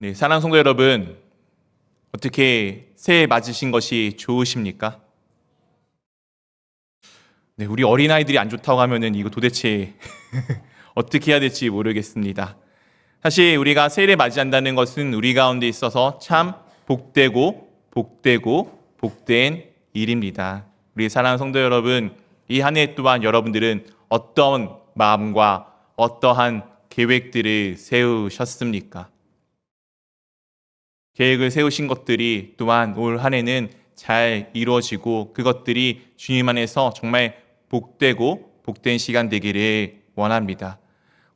네, 사랑하는 성도 여러분, 어떻게 새해 맞으신 것이 좋으십니까? 네, 우리 어린아이들이 안 좋다고 하면은 이거 도대체 어떻게 해야 될지 모르겠습니다. 사실 우리가 새해를 맞이한다는 것은 우리 가운데 있어서 참 복된 일입니다. 우리 사랑하는 성도 여러분, 이 한 해 또한 여러분들은 어떤 마음과 어떠한 계획들을 세우셨습니까? 계획을 세우신 것들이 또한 올 한 해는 잘 이루어지고 그것들이 주님 안에서 정말 복된 시간 되기를 원합니다.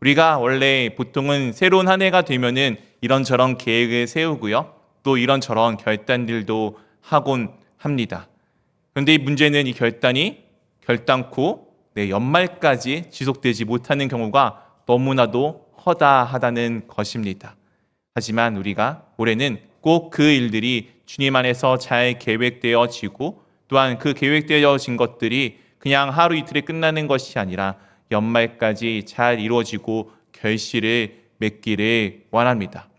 우리가 원래 보통은 새로운 한 해가 되면은 이런저런 계획을 세우고요. 또 이런저런 결단들도 하곤 합니다. 그런데 이 문제는 이 결단이 결단코 연말까지 지속되지 못하는 경우가 너무나도 허다하다는 것입니다. 하지만 우리가 올해는 꼭 그 일들이 주님 안에서 잘 계획되어지고 또한 그 계획되어진 것들이 그냥 하루 이틀에 끝나는 것이 아니라 연말까지 잘 이루어지고 결실을 맺기를 원합니다.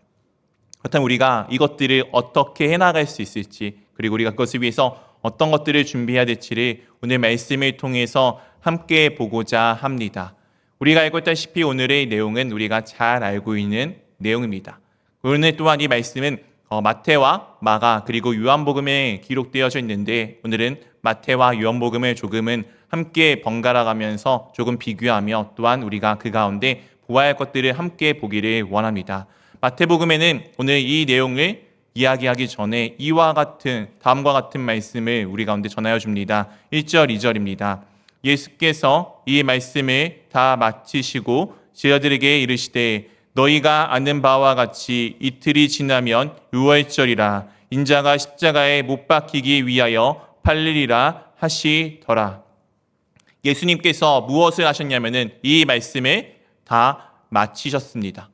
그렇다면 우리가 이것들을 어떻게 해나갈 수 있을지, 그리고 우리가 그것을 위해서 어떤 것들을 준비해야 될지를 오늘 말씀을 통해서 함께 보고자 합니다. 우리가 알고 있다시피 오늘의 내용은 우리가 잘 알고 있는 내용입니다. 오늘 또한 이 말씀은 마태와 마가 그리고 요한복음에 기록되어져 있는데, 오늘은 마태와 요한복음을 조금은 함께 번갈아 가면서 조금 비교하며 또한 우리가 그 가운데 보아야 할 것들을 함께 보기를 원합니다. 마태복음에는 오늘 이 내용을 이야기하기 전에 다음과 같은 말씀을 우리 가운데 전하여 줍니다. 1절, 2절입니다. 예수께서 이 말씀을 다 마치시고 제자들에게 이르시되 너희가 아는 바와 같이 이틀이 지나면 유월절이라 인자가 십자가에 못 박히기 위하여 팔리리라 하시더라. 예수님께서 무엇을 하셨냐면은 이 말씀을 다 마치셨습니다.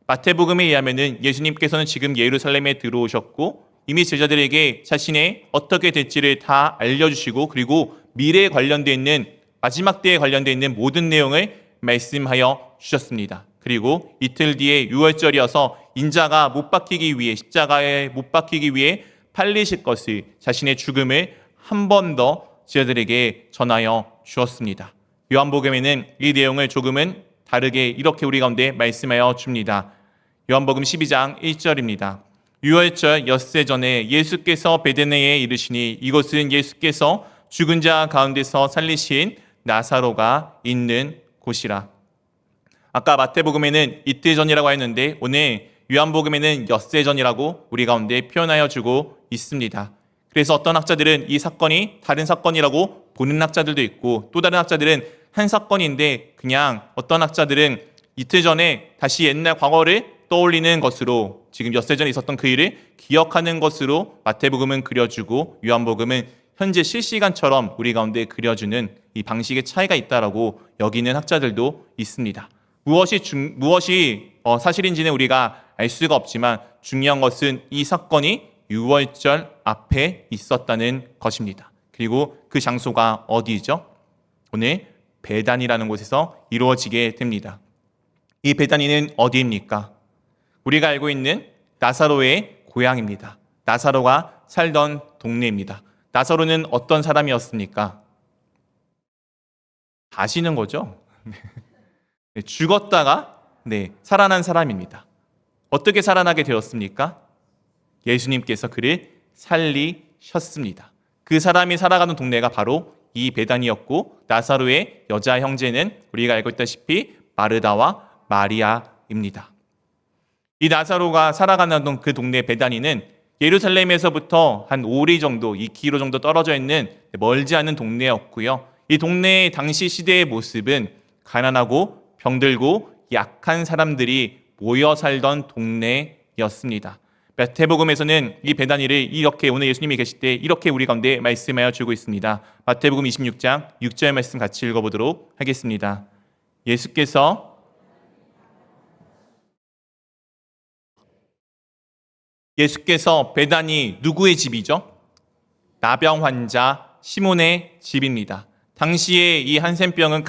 마태복음에 의하면은 예수님께서는 지금 예루살렘에 들어오셨고 이미 제자들에게 자신의 어떻게 될지를 다 알려주시고 그리고 미래에 관련되어 있는 마지막 때에 관련되어 있는 모든 내용을 말씀하여 주셨습니다. 그리고 이틀 뒤에 유월절이어서 인자가 못 박히기 위해 십자가에 못 박히기 위해 팔리실 것을 자신의 죽음을 한 번 더 제자들에게 전하여 주었습니다. 요한복음에는 이 내용을 조금은 다르게 이렇게 우리 가운데 말씀하여 줍니다. 요한복음 12장 1절입니다. 유월절 엿새 전에 예수께서 베드니에 이르시니 이곳은 예수께서 죽은 자 가운데서 살리신 나사로가 있는 곳이라. 아까 마태복음에는 이틀 전이라고 했는데 오늘 요한복음에는 엿새 전이라고 우리 가운데 표현하여 주고 있습니다. 그래서 어떤 학자들은 이 사건이 다른 사건이라고 보는 학자들도 있고 또 다른 학자들은 한 사건인데 그냥 어떤 학자들은 이틀 전에 다시 옛날 과거를 떠올리는 것으로 지금 엿새 전에 있었던 그 일을 기억하는 것으로 마태복음은 그려주고 요한복음은 현재 실시간처럼 우리 가운데 그려주는 이 방식의 차이가 있다라고 여기는 학자들도 있습니다. 무엇이 사실인지는 우리가 알 수가 없지만 중요한 것은 이 사건이 유월절 앞에 있었다는 것입니다. 그리고 그 장소가 어디죠? 오늘 베다니라는 곳에서 이루어지게 됩니다. 이 베다니는 어디입니까? 우리가 알고 있는 나사로의 고향입니다. 나사로가 살던 동네입니다. 나사로는 어떤 사람이었습니까? 아시는 거죠? 죽었다가 살아난 사람입니다. 어떻게 살아나게 되었습니까? 예수님께서 그를 살리셨습니다. 그 사람이 살아가는 동네가 바로 이 베다니였고 나사로의 여자 형제는 우리가 알고 있다시피 마르다와 마리아입니다. 이 나사로가 살아가는 그 동네 베다니는 예루살렘에서부터 한 5리 정도, 2km 정도 떨어져 있는 멀지 않은 동네였고요. 이 동네의 당시 시대의 모습은 가난하고 병들고 약한 사람들이 모여 살던 동네였습니다. 마태복음에서는 이 베다니를 이렇게 오늘 예수님이 계실 때 이렇게 우리 가운데 말씀하여 주고 있습니다. 마태복음 26장 6절 말씀 같이 읽어보도록 하겠습니다. 예수께서 베다니 누구의 집이죠? 나병 환자 시몬의 집입니다. 당시에 이 한센병은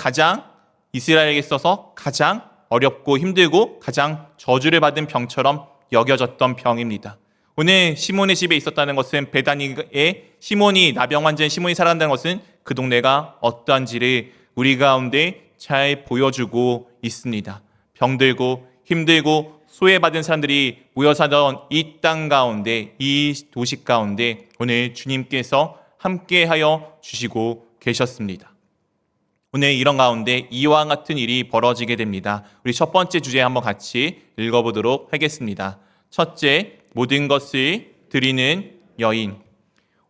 이스라엘에게 있어서 가장 어렵고 힘들고 가장 저주를 받은 병처럼 여겨졌던 병입니다. 오늘 시몬의 집에 있었다는 것은 베다니에 시몬이 나병 환자인 시몬이 살아간다는 것은 그 동네가 어떠한지를 우리 가운데 잘 보여주고 있습니다. 병들고 힘들고 소외받은 사람들이 모여 사던 이 땅 가운데, 이 도시 가운데 오늘 주님께서 함께하여 주시고 계셨습니다. 오늘 이런 가운데 이와 같은 일이 벌어지게 됩니다. 우리 첫 번째 주제 한번 같이 읽어보도록 하겠습니다. 첫째, 모든 것을 드리는 여인.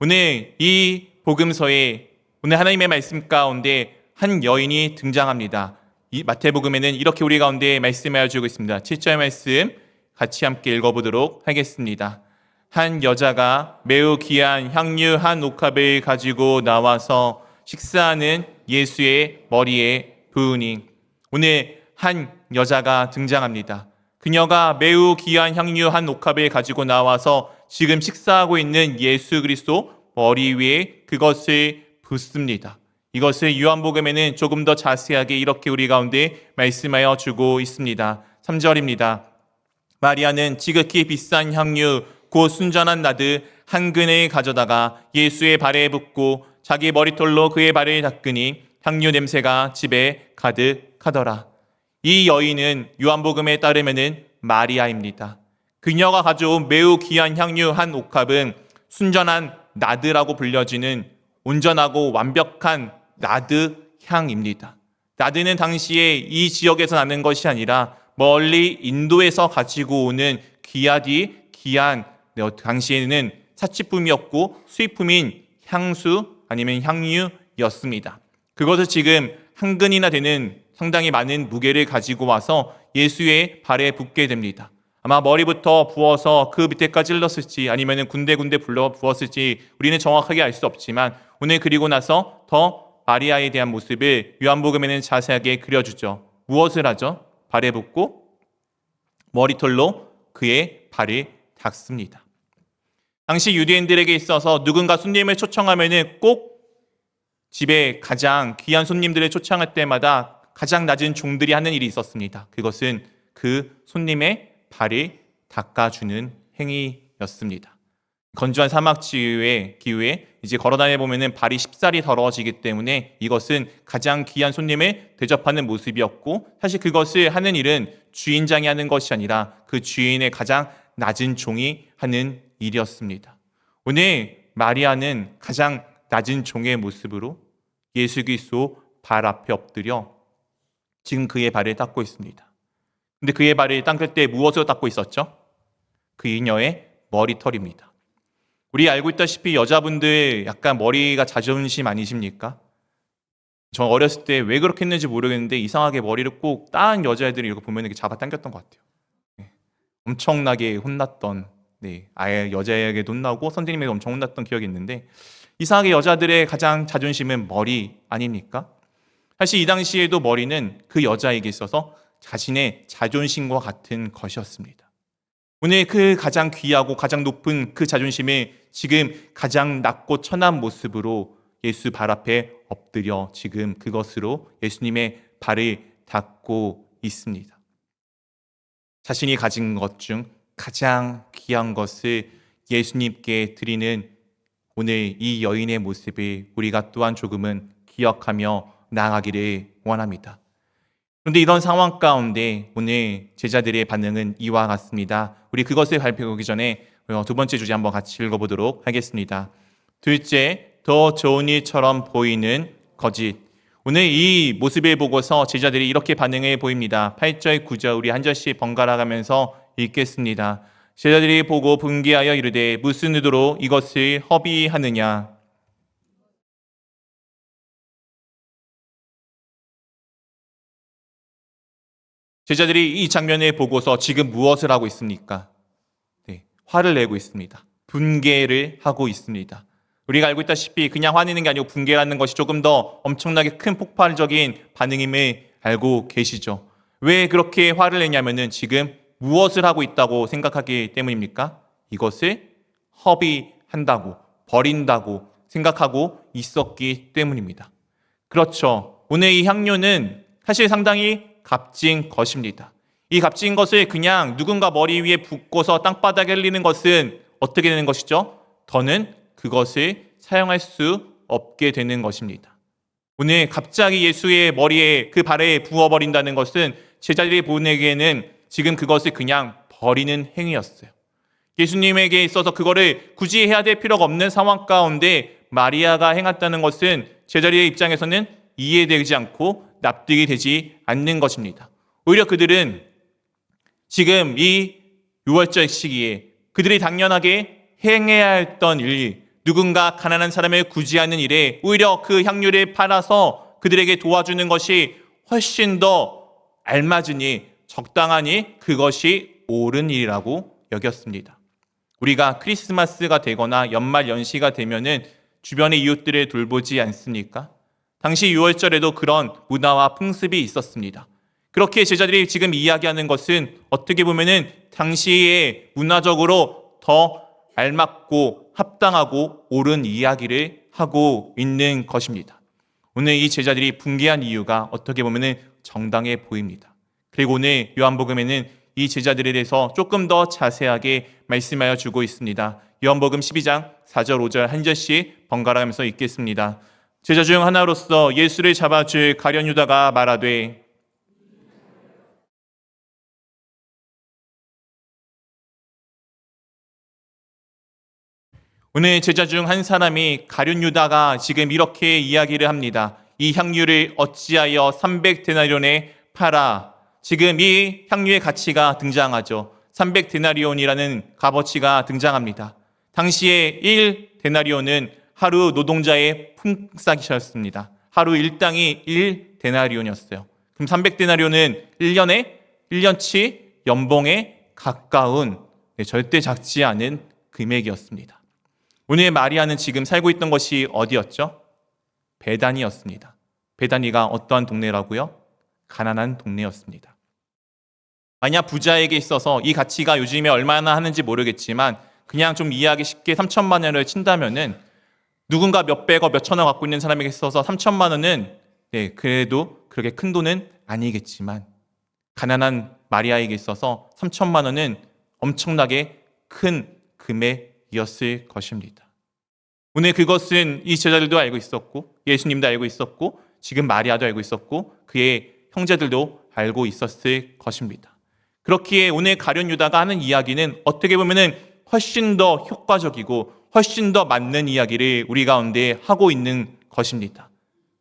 오늘 이 복음서에 오늘 하나님의 말씀 가운데 한 여인이 등장합니다. 이 마태복음에는 이렇게 우리 가운데 말씀하여 주고 있습니다. 7절 말씀 같이 함께 읽어보도록 하겠습니다. 한 여자가 매우 귀한 향유 한 옥합을 가지고 나와서 식사하는 예수의 머리에 부으니. 오늘 한 여자가 등장합니다. 그녀가 매우 귀한 향유 한 옥합을 가지고 나와서 지금 식사하고 있는 예수 그리스도 머리 위에 그것을 붓습니다. 이것을 요한복음에는 조금 더 자세하게 이렇게 우리 가운데 말씀하여 주고 있습니다. 3절입니다. 마리아는 지극히 비싼 향유 곧 순전한 나드 한 근을 가져다가 예수의 발에 붓고 자기 머리털로 그의 발을 닦으니 향유 냄새가 집에 가득하더라. 이 여인은 요한복음에 따르면은 마리아입니다. 그녀가 가져온 매우 귀한 향유 한 옥합은 순전한 나드라고 불려지는 온전하고 완벽한 나드 향입니다. 나드는 당시에 이 지역에서 나는 것이 아니라 멀리 인도에서 가지고 오는 귀한 당시에는 사치품이었고 수입품인 향수 아니면 향유였습니다. 그것을 지금 한 근이나 되는 상당히 많은 무게를 가지고 와서 예수의 발에 붓게 됩니다. 아마 머리부터 부어서 그 밑에까지 흘렀을지 아니면 군데군데 불러 부었을지 우리는 정확하게 알 수 없지만 오늘 그리고 나서 더 마리아에 대한 모습을 요한복음에는 자세하게 그려주죠. 무엇을 하죠? 발에 붓고 머리털로 그의 발을 닦습니다. 당시 유대인들에게 있어서 누군가 손님을 초청하면은 꼭 집에 가장 귀한 손님들을 초청할 때마다 가장 낮은 종들이 하는 일이 있었습니다. 그것은 그 손님의 발을 닦아주는 행위였습니다. 건조한 사막 기후에 이제 걸어다녀 보면은 발이 쉽사리 더러워지기 때문에 이것은 가장 귀한 손님을 대접하는 모습이었고 사실 그것을 하는 일은 주인장이 하는 것이 아니라 그 주인의 가장 낮은 종이 하는 일이었습니다. 오늘 마리아는 가장 낮은 종의 모습으로 예수 그리스도 발 앞에 엎드려 지금 그의 발을 닦고 있습니다. 근데 그의 발을 닦을 때 무엇으로 닦고 있었죠? 그녀의 머리털입니다. 우리 알고 있다시피 여자분들 약간 머리가 자존심 아니십니까? 저 어렸을 때 왜 그렇게 했는지 모르겠는데 이상하게 머리를 꼭 따은 여자애들이 이렇게 보면 이렇게 잡아당겼던 것 같아요. 엄청나게 혼났던, 아예 여자에게도 혼나고 선생님에게 엄청 혼났던 기억이 있는데 이상하게 여자들의 가장 자존심은 머리 아닙니까? 사실 이 당시에도 머리는 그 여자에게 있어서 자신의 자존심과 같은 것이었습니다. 오늘 그 가장 귀하고 가장 높은 그 자존심을 지금 가장 낮고 천한 모습으로 예수 발 앞에 엎드려 지금 그것으로 예수님의 발을 닦고 있습니다. 자신이 가진 것 중 가장 귀한 것을 예수님께 드리는 오늘 이 여인의 모습을 우리가 또한 조금은 기억하며 나아가기를 원합니다. 그런데 이런 상황 가운데 오늘 제자들의 반응은 이와 같습니다. 우리 그것을 발표하기 전에 두 번째 주제 한번 같이 읽어보도록 하겠습니다. 둘째, 더 좋은 일처럼 보이는 거짓. 오늘 이 모습을 보고서 제자들이 이렇게 반응해 보입니다. 8절, 9절 우리 한 절씩 번갈아 가면서 읽겠습니다. 제자들이 보고 분개하여 이르되 무슨 의도로 이것을 허비하느냐. 제자들이 이 장면을 보고서 지금 무엇을 하고 있습니까? 화를 내고 있습니다. 분개를 하고 있습니다. 우리가 알고 있다시피 그냥 화내는 게 아니고 분개하는 것이 조금 더 엄청나게 큰 폭발적인 반응임을 알고 계시죠. 왜 그렇게 화를 내냐면은 지금 무엇을 하고 있다고 생각하기 때문입니까? 이것을 허비한다고, 버린다고 생각하고 있었기 때문입니다. 그렇죠. 오늘 이 향료는 사실 상당히 값진 것입니다. 이 값진 것을 그냥 누군가 머리 위에 붓고서 땅바닥에 흘리는 것은 어떻게 되는 것이죠? 더는 그것을 사용할 수 없게 되는 것입니다. 오늘 갑자기 예수의 머리에 그 발에 부어버린다는 것은 제자들이 보내기에는 지금 그것을 그냥 버리는 행위였어요. 예수님에게 있어서 그거를 굳이 해야 될 필요가 없는 상황 가운데 마리아가 행했다는 것은 제자들의 입장에서는 이해되지 않고 납득이 되지 않는 것입니다. 오히려 그들은 지금 이 6월절 시기에 그들이 당연하게 행해야 했던 일, 누군가 가난한 사람을 구제하는 일에 오히려 그 향유를 팔아서 그들에게 도와주는 것이 훨씬 더 알맞으니 적당하니 그것이 옳은 일이라고 여겼습니다. 우리가 크리스마스가 되거나 연말 연시가 되면은 주변의 이웃들을 돌보지 않습니까? 당시 6월절에도 그런 문화와 풍습이 있었습니다. 그렇게 제자들이 지금 이야기하는 것은 어떻게 보면은 당시에 문화적으로 더 알맞고 합당하고 옳은 이야기를 하고 있는 것입니다. 오늘 이 제자들이 분개한 이유가 어떻게 보면은 정당해 보입니다. 그리고 오늘 요한복음에는 이 제자들에 대해서 조금 더 자세하게 말씀하여 주고 있습니다. 요한복음 12장 4절 5절 한 절씩 번갈아 가면서 읽겠습니다. 제자 중 하나로서 예수를 잡아줄 가룟 유다가 말하되 오늘 제자 중 한 사람이 가룟 유다가 지금 이렇게 이야기를 합니다. 이 향유를 어찌하여 300데나리온에 팔아. 지금 이 향유의 가치가 등장하죠. 300데나리온이라는 값어치가 등장합니다. 당시에 1데나리온은 하루 노동자의 품삯이었습니다. 하루 일당이 1데나리온이었어요. 그럼 300데나리온은 1년치 연봉에 가까운 절대 작지 않은 금액이었습니다. 오늘 마리아는 지금 살고 있던 것이 어디였죠? 베다니였습니다. 베다니가 어떠한 동네라고요? 가난한 동네였습니다. 만약 부자에게 있어서 이 가치가 요즘에 얼마나 하는지 모르겠지만 그냥 좀 이해하기 쉽게 3천만 원을 친다면은 누군가 몇백억, 몇천억 갖고 있는 사람에게 있어서 3천만 원은 그래도 그렇게 큰 돈은 아니겠지만 가난한 마리아에게 있어서 3천만 원은 엄청나게 큰 금액이었을 것입니다. 오늘 그것은 이 제자들도 알고 있었고 예수님도 알고 있었고 지금 마리아도 알고 있었고 그의 형제들도 알고 있었을 것입니다. 그렇기에 오늘 가룟 유다가 하는 이야기는 어떻게 보면은 훨씬 더 효과적이고 훨씬 더 맞는 이야기를 우리 가운데 하고 있는 것입니다.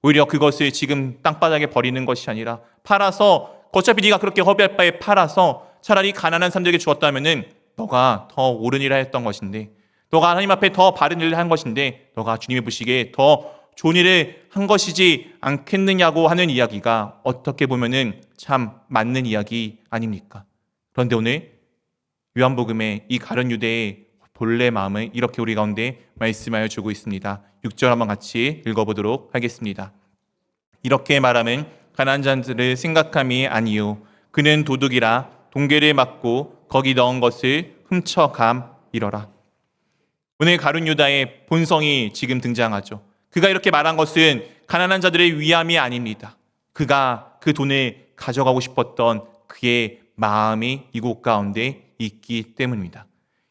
오히려 그것을 지금 땅바닥에 버리는 것이 아니라 팔아서 어차피 네가 그렇게 허비할 바에 팔아서 차라리 가난한 사람들에게 주었다면은 너가 더 옳은 일을 했던 것인데 너가 하나님 앞에 더 바른 일을 한 것인데 너가 주님의 보시기에 더 좋은 일을 한 것이지 않겠느냐고 하는 이야기가 어떻게 보면은 참 맞는 이야기 아닙니까? 그런데 오늘 요한복음의 이 가룟 유대의 본래 마음을 이렇게 우리 가운데 말씀하여 주고 있습니다. 6절 한번 같이 읽어보도록 하겠습니다. 이렇게 말하면 가난한 자들을 생각함이 아니요 그는 도둑이라 동괴를 맞고 거기 넣은 것을 훔쳐감이러라. 오늘 가룟 유다의 본성이 지금 등장하죠. 그가 이렇게 말한 것은 가난한 자들의 위함이 아닙니다. 그가 그 돈을 가져가고 싶었던 그의 마음이 이곳 가운데 있기 때문입니다.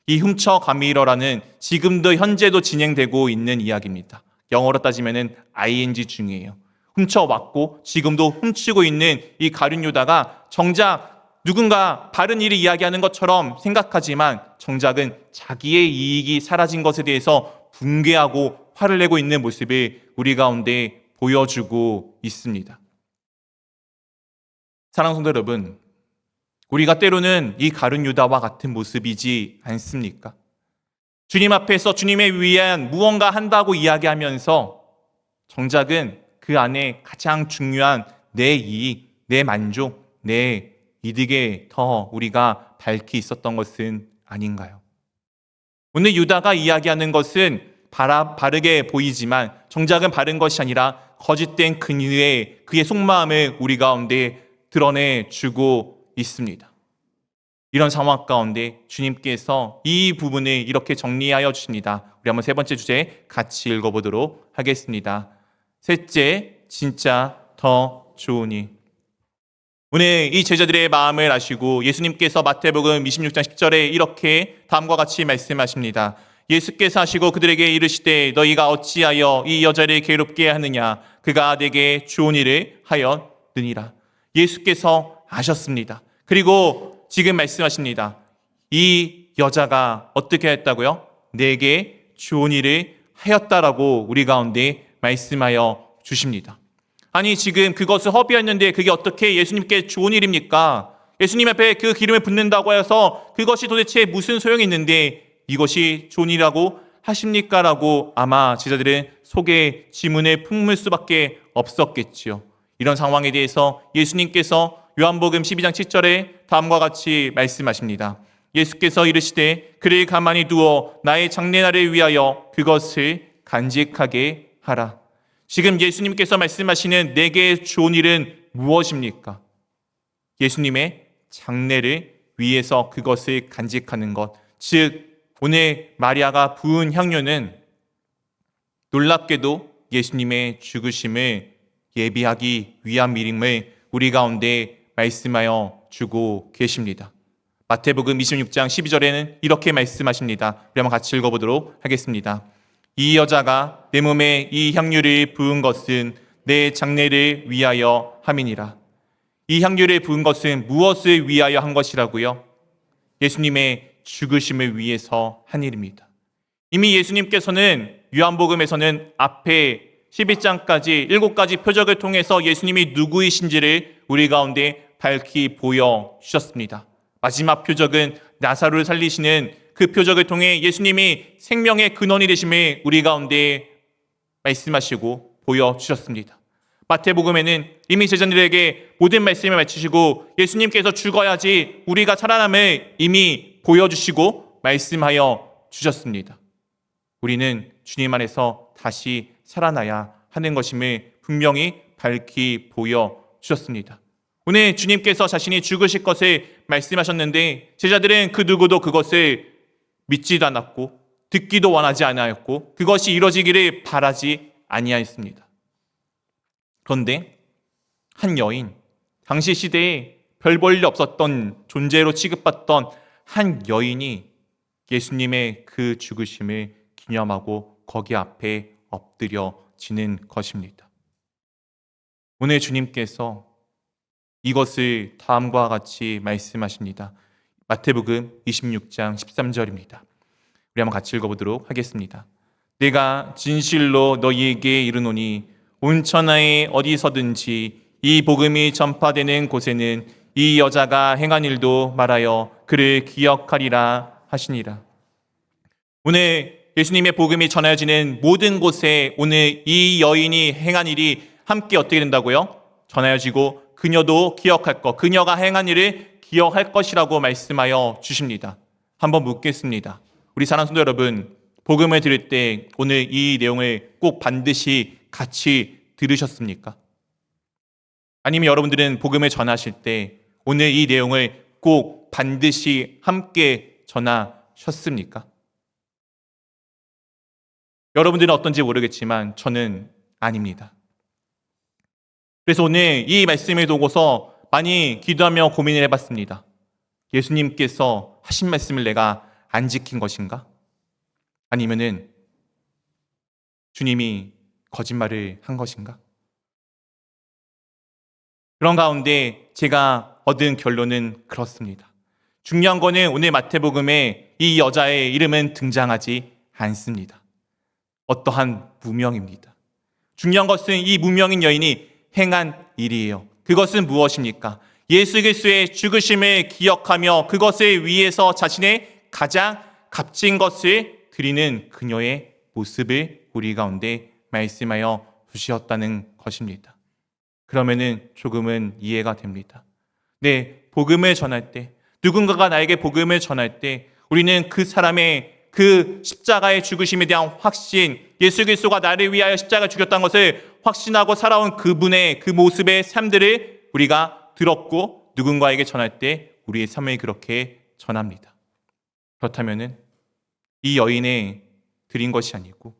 이 훔쳐감이러라는 지금도 현재도 진행되고 있는 이야기입니다. 영어로 따지면은 ing 중이에요. 훔쳐왔고 지금도 훔치고 있는 이 가룟 유다가 정작 누군가 바른 일을 이야기하는 것처럼 생각하지만 정작은 자기의 이익이 사라진 것에 대해서 분개하고 화를 내고 있는 모습을 우리 가운데 보여주고 있습니다. 사랑하는 성도 여러분, 우리가 때로는 이 가룟 유다와 같은 모습이지 않습니까? 주님 앞에서 주님에 위한 무언가 한다고 이야기하면서 정작은 그 안에 가장 중요한 내 이익, 내 만족, 내 이득에 더 우리가 밝히 있었던 것은 아닌가요? 오늘 유다가 이야기하는 것은 바르게 보이지만 정작은 바른 것이 아니라 거짓된 그의 속마음을 우리 가운데 드러내주고 있습니다. 이런 상황 가운데 주님께서 이 부분을 이렇게 정리하여 주십니다. 우리 한번 세 번째 주제 같이 읽어보도록 하겠습니다. 셋째, 진짜 더 좋으니. 오늘 이 제자들의 마음을 아시고 예수님께서 마태복음 26장 10절에 이렇게 다음과 같이 말씀하십니다. 예수께서 하시고 그들에게 이르시되 너희가 어찌하여 이 여자를 괴롭게 하느냐 그가 내게 좋은 일을 하였느니라. 예수께서 아셨습니다. 그리고 지금 말씀하십니다. 이 여자가 어떻게 했다고요? 내게 좋은 일을 하였다라고 우리 가운데 말씀하여 주십니다. 아니 지금 그것을 허비했는데 그게 어떻게 예수님께 좋은 일입니까? 예수님 앞에 그 기름을 붓는다고 해서 그것이 도대체 무슨 소용이 있는데 이것이 좋은 일이라고 하십니까? 라고 아마 제자들은 속에 지문을 품을 수밖에 없었겠지요. 이런 상황에 대해서 예수님께서 요한복음 12장 7절에 다음과 같이 말씀하십니다. 예수께서 이르시되 그를 가만히 두어 나의 장례날을 위하여 그것을 간직하게 하라. 지금 예수님께서 말씀하시는 내게 좋은 일은 무엇입니까? 예수님의 장례를 위해서 그것을 간직하는 것. 즉 오늘 마리아가 부은 향료는 놀랍게도 예수님의 죽으심을 예비하기 위한 일임을 우리 가운데 말씀하여 주고 계십니다. 마태복음 26장 12절에는 이렇게 말씀하십니다. 우리 한번 같이 읽어보도록 하겠습니다. 이 여자가 내 몸에 이 향유를 부은 것은 내 장례를 위하여 함이니라. 이 향유를 부은 것은 무엇을 위하여 한 것이라고요? 예수님의 죽으심을 위해서 한 일입니다. 이미 예수님께서는 요한복음에서는 앞에 12장까지 7가지 표적을 통해서 예수님이 누구이신지를 우리 가운데 밝히 보여주셨습니다. 마지막 표적은 나사로를 살리시는 그 표적을 통해 예수님이 생명의 근원이 되심을 우리 가운데 말씀하시고 보여주셨습니다. 마태복음에는 이미 제자들에게 모든 말씀을 마치시고 예수님께서 죽어야지 우리가 살아남을 이미 보여주시고 말씀하여 주셨습니다. 우리는 주님 안에서 다시 살아나야 하는 것임을 분명히 밝히 보여주셨습니다. 오늘 주님께서 자신이 죽으실 것을 말씀하셨는데 제자들은 그 누구도 그것을 믿지도 않았고 듣기도 원하지 않았고 그것이 이루어지기를 바라지 아니하였습니다. 그런데 한 여인, 당시 시대에 별 볼 일 없었던 존재로 취급받던 한 여인이 예수님의 그 죽으심을 기념하고 거기 앞에 엎드려지는 것입니다. 오늘 주님께서 이것을 다음과 같이 말씀하십니다. 마태복음 26장 13절입니다. 우리 한번 같이 읽어보도록 하겠습니다. 내가 진실로 너희에게 이르노니 온 천하에 어디서든지 이 복음이 전파되는 곳에는 이 여자가 행한 일도 말하여 그를 기억하리라 하시니라. 오늘 예수님의 복음이 전해지는 모든 곳에 오늘 이 여인이 행한 일이 함께 어떻게 된다고요? 전해지고 그녀도 기억할 것, 그녀가 행한 일을 기억할 것이라고 말씀하여 주십니다. 한번 묻겠습니다. 우리 사랑하는 성도 여러분, 복음을 들을 때 오늘 이 내용을 꼭 반드시 같이 들으셨습니까? 아니면 여러분들은 복음을 전하실 때 오늘 이 내용을 꼭 반드시 함께 전하셨습니까? 여러분들은 어떤지 모르겠지만 저는 아닙니다. 그래서 오늘 이 말씀을 두고서 많이 기도하며 고민을 해봤습니다. 예수님께서 하신 말씀을 내가 안 지킨 것인가? 아니면은 주님이 거짓말을 한 것인가? 그런 가운데 제가 얻은 결론은 그렇습니다. 중요한 거는 오늘 마태복음에 이 여자의 이름은 등장하지 않습니다. 어떠한 무명입니다. 중요한 것은 이 무명인 여인이 행한 일이에요. 그것은 무엇입니까? 예수 그리스도의 죽으심을 기억하며 그것을 위해서 자신의 가장 값진 것을 드리는 그녀의 모습을 우리 가운데 말씀하여 주셨다는 것입니다. 그러면은 조금은 이해가 됩니다. 네, 복음을 전할 때, 누군가가 나에게 복음을 전할 때 우리는 그 사람의 그 십자가의 죽으심에 대한 확신, 예수 그리스도가 나를 위하여 십자가를 죽였다는 것을 확신하고 살아온 그분의 그 모습의 삶들을 우리가 들었고 누군가에게 전할 때 우리의 삶을 그렇게 전합니다. 그렇다면은 이 여인의 드린 것이 아니고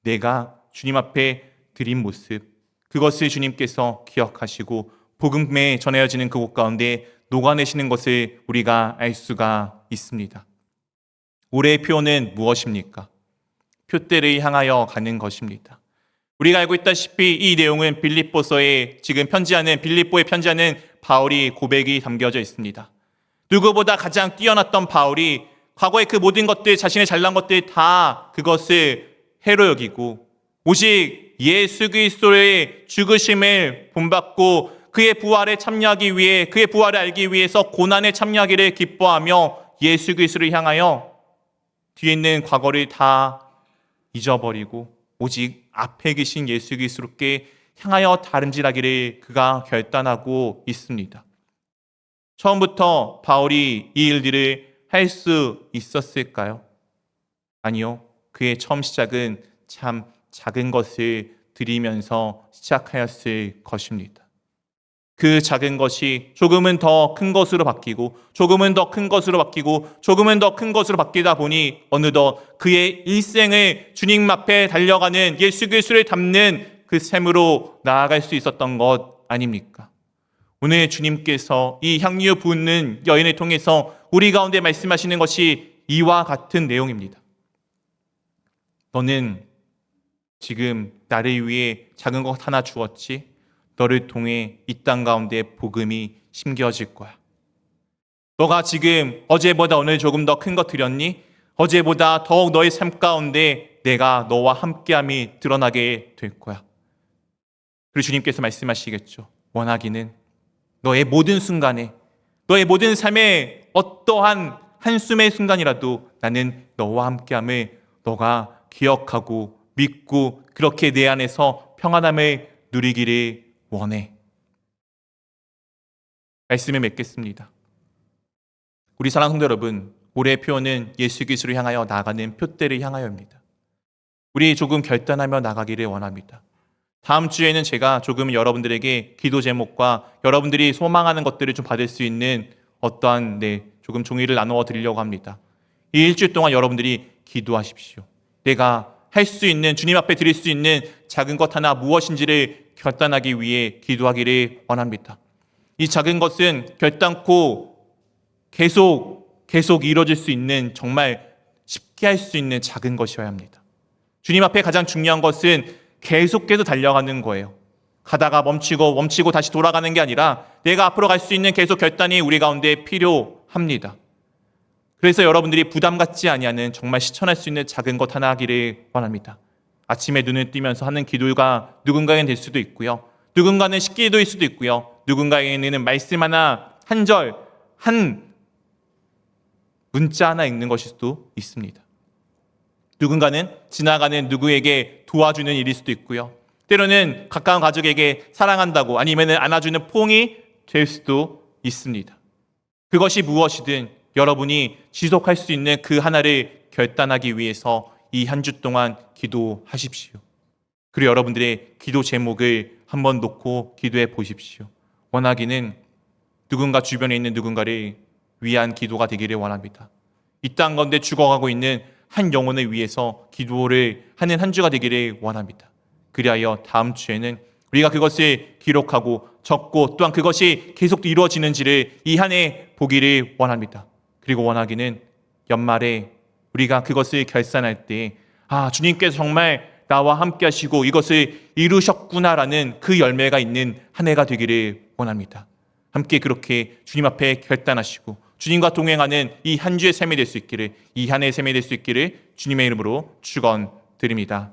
내가 주님 앞에 드린 모습, 그것을 주님께서 기억하시고 복음에 전해지는 그곳 가운데 녹아내시는 것을 우리가 알 수가 있습니다. 올해의 표는 무엇입니까? 표대를 향하여 가는 것입니다. 우리가 알고 있다시피 이 내용은 빌립보서에 지금 빌립보에 편지하는 바울이 고백이 담겨져 있습니다. 누구보다 가장 뛰어났던 바울이 과거의 그 모든 것들, 자신의 잘난 것들 다 그것을 해로 여기고 오직 예수 그리스도의 죽으심을 본받고 그의 부활에 참여하기 위해, 그의 부활을 알기 위해서 고난에 참여하기를 기뻐하며 예수 그리스도를 향하여 뒤에 있는 과거를 다 잊어버리고 오직 앞에 계신 예수 그리스도께 향하여 다름질하기를 그가 결단하고 있습니다. 처음부터 바울이 이 일들을 할 수 있었을까요? 아니요. 그의 처음 시작은 참 작은 것을 드리면서 시작하였을 것입니다. 그 작은 것이 조금은 더 큰 것으로 바뀌고 조금은 더 큰 것으로 바뀌고 조금은 더 큰 것으로 바뀌다 보니 어느덧 그의 일생을 주님 앞에 달려가는 예수 그리스도를 닮는 그 셈으로 나아갈 수 있었던 것 아닙니까? 오늘 주님께서 이 향유 붓는 여인을 통해서 우리 가운데 말씀하시는 것이 이와 같은 내용입니다. 너는 지금 나를 위해 작은 것 하나 주었지? 너를 통해 이 땅 가운데 복음이 심겨질 거야. 너가 지금 어제보다 오늘 조금 더 큰 것 드렸니? 어제보다 더욱 너의 삶 가운데 내가 너와 함께함이 드러나게 될 거야. 그리고 주님께서 말씀하시겠죠. 원하기는 너의 모든 순간에, 너의 모든 삶에 어떠한 한숨의 순간이라도 나는 너와 함께함을 너가 기억하고 믿고 그렇게 내 안에서 평안함을 누리기를 원해. 말씀을 맺겠습니다. 우리 사랑하는 성도 여러분, 올해의 표는 예수 그리스도를 향하여 나아가는 표대를 향하여입니다. 우리 조금 결단하며 나가기를 원합니다. 다음 주에는 제가 조금 여러분들에게 기도 제목과 여러분들이 소망하는 것들을 좀 받을 수 있는 어떠한 조금 종이를 나누어 드리려고 합니다. 이 일주일 동안 여러분들이 기도하십시오. 내가 할 수 있는, 주님 앞에 드릴 수 있는 작은 것 하나 무엇인지를 결단하기 위해 기도하기를 원합니다. 이 작은 것은 결단코 계속 이루어질 수 있는, 정말 쉽게 할 수 있는 작은 것이어야 합니다. 주님 앞에 가장 중요한 것은 계속해서 달려가는 거예요. 가다가 멈추고 다시 돌아가는 게 아니라 내가 앞으로 갈 수 있는 계속 결단이 우리 가운데 필요합니다. 그래서 여러분들이 부담 갖지 아니하는 정말 실천할 수 있는 작은 것 하나 하기를 원합니다. 아침에 눈을 뜨면서 하는 기도가 누군가에겐 될 수도 있고요. 누군가는 식기도일 수도 있고요. 누군가에게는 말씀 하나, 한 절, 한 문자 하나 읽는 것일 수도 있습니다. 누군가는 지나가는 누구에게 도와주는 일일 수도 있고요. 때로는 가까운 가족에게 사랑한다고 아니면 안아주는 포옹이 될 수도 있습니다. 그것이 무엇이든 여러분이 지속할 수 있는 그 하나를 결단하기 위해서 이 한 주 동안 기도하십시오. 그리고 여러분들의 기도 제목을 한번 놓고 기도해 보십시오. 원하기는 누군가 주변에 있는 누군가를 위한 기도가 되기를 원합니다. 이 땅 가운데 죽어가고 있는 한 영혼을 위해서 기도를 하는 한 주가 되기를 원합니다. 그리하여 다음 주에는 우리가 그것을 기록하고 적고 또한 그것이 계속 이루어지는지를 이 한 해 보기를 원합니다. 그리고 원하기는 연말에 우리가 그것을 결산할 때 주님께서 정말 나와 함께 하시고 이것을 이루셨구나라는 그 열매가 있는 한 해가 되기를 원합니다. 함께 그렇게 주님 앞에 결단하시고 주님과 동행하는 이 한 주의 삶이 될 수 있기를, 이 한 해의 삶이 될 수 있기를 주님의 이름으로 축원드립니다.